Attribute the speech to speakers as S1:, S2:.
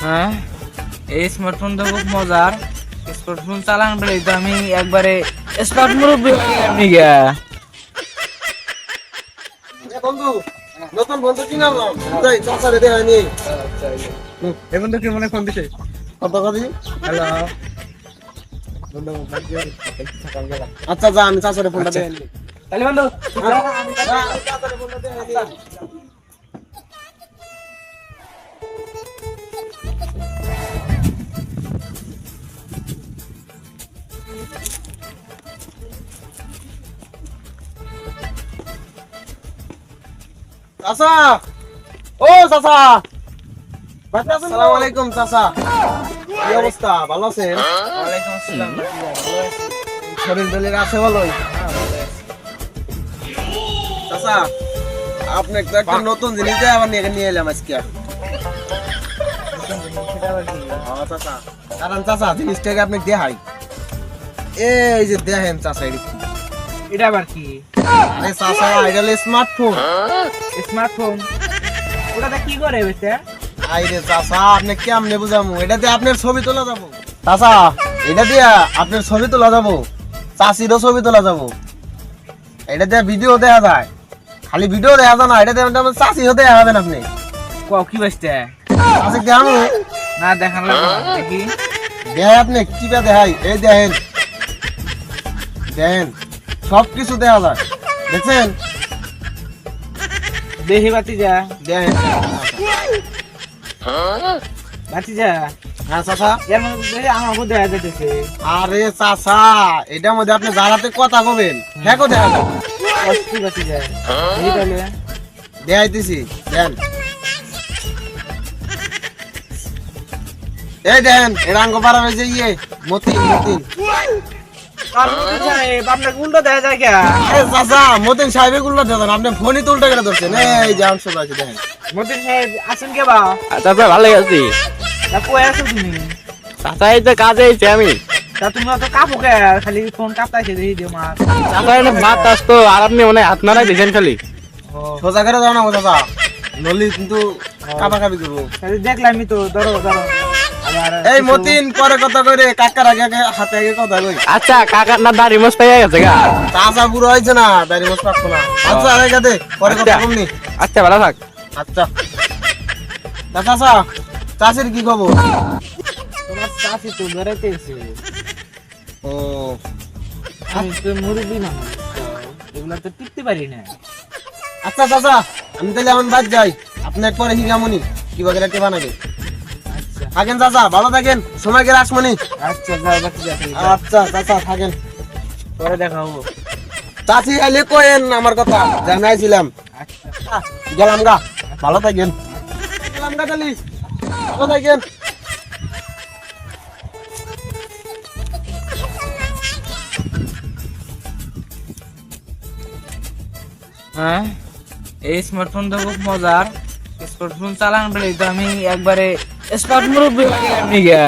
S1: হ্যাঁ, এই স্মার্টফোন তো খুব মজার। স্মার্টফোন চালান বলে তো আমি একবারে স্মার্ট মুরব্বী হয়ে গেলাম নিগা।
S2: বন্ধু নতুন বন্ধু কি নাম যাই চাচারে দেখানি
S3: এই বন্ধু কি মনে ফোন দিছে?
S2: কত কদি
S3: হ্যালো
S2: আচ্ছা যা আমি চাচারে ফোনটা দেখানি
S3: তাহলে বন্ধু
S2: চাচারে ফোনটা দেখানি চাচা ও চাচা আসসালামু আলাইকুম চাচা কি অবস্থা ভালো আছেন
S1: ওয়ালাইকুম আসসালাম। ভালো আছি।
S2: শরীর দলের আছে ভালোই চাচা আপনি তো একটা নতুন জিনিস আবার নিয়ে এলাম আজকে
S1: সেটা আবার কি?
S2: চাচা কারণ চাচা জিনিসটাকে আপনি দেখাই এই যে দেখেন চাচা এটা কি
S1: এটা আবার কি?
S2: আরে চাচা এটা হলো স্মার্টফোন
S1: স্মার্টফোন। ওটাতে কি করে বেটা?
S2: আইরে চাচা আপনি কেমনে বুঝামু এটা দিয়ে আপনার ছবি তোলা যাবো চাচা এটা দিয়ে আপনার ছবি তোলা যাবো চাষিরও ছবি তোলা যাবো এটা দিয়ে ভিডিও দেখা যায় খালি ভিডিও দেখা যায় না এটা দিয়ে চাষিও দেখা যাবেন আপনি
S1: কও কি বেচতে?
S2: চাষি দেখামু
S1: না দেখান লাগবে না। দেখি
S2: দেখাই আপনি কিবা দেখাই এই দেখেন দেখেন সব কিছু দেখা যায় দেখছেন
S1: দেখি বাতি যা
S2: দেখেন
S1: বাতি যা।
S2: হ্যাঁ চাচা
S1: এর মধ্যে দেখি আমাকে দেখা যাইতেছে।
S2: আরে চাচা এটার মধ্যে আপনি যারাতে কথা কবেন হ্যাঁ দেখা যায়
S1: কি বাতি যা? দেখি তাহলে।
S2: দেখাইতেছি দেন এই দেখেন এরাঙ্গ পাড়া হয়েছে ইয়ে মতিন মতিন
S1: আর মতি সাহেব, আপনাকে উল্টো দেখা যায় কে?
S2: এই চাচা মতিন সাহেবের গুলো দেখেন আপনি ফোনই তুলতে গেলে ধরছেন এই যে আনসব আছে দেখেন
S1: মতিন সাহেব আছেন কে বা?
S4: চাচা ভালো আছি।
S1: তা কই আছো তুমি?
S4: চাচা এই তো কাজে আইছি আমি।
S1: তা তুমি অত কাপো কে? খালি ফোন কাপতাইছে দেখি দিও মা।
S4: চাচা এনে ভাত আসতো আর আপনি মনে হাত নাড়াই দিয়েছেন খালি।
S2: সোজা করে যাও না গো চাচা নলি কিন্তু কাবাকাবি করবো
S1: খালি দেখলামই তো, ধরো ধরো। আবার
S2: এই মতিন পরে কথা কইরে কাকার আগে আগে হাতে আগে কথা কই
S4: আচ্ছা কাকার না দাড়ি মস্ত হয়ে গেছে গা।
S2: চাচা বুড়ো হয়েছে না দাড়ি মোছ পাকতো না আচ্ছা আগে গাদে পরে কথা বলনি
S4: আচ্ছা ভালো থাক।
S2: আচ্ছা তা চাচা চাষির কি খবর
S1: তোমার চাষি তো বেড়াইতে এসে।
S2: ও
S1: আমি তো মুরব্বী মানুষ তো এগুলা তো টিপতে পারি না।
S2: আচ্ছা চাচা আমি তাহলে এখন বাদ যাই আপনার পরে হিগামনি কি বাগের একটা বানাবে
S1: আচ্ছা
S2: থাকেন চাচা ভালো থাকেন সময় গেলে আসমনি
S1: আচ্ছা যাও বাকি যা থাকি।
S2: আচ্ছা চাচা থাকেন
S1: পরে দেখা হবো।
S2: চাচি আইলে কয়েন আমার কথা জানাইছিলাম
S1: আচ্ছা
S2: গেলাম গা ভালো থাকেন গেলাম গা তাহলে ভালো থাকেন
S1: হ্যাঁ, এই স্মার্টফোন তো খুব মজার। স্মার্টফোন চালান বলে তো আমি একবারে স্মার্ট মুরব্বী হয়ে গেলাম নিগা।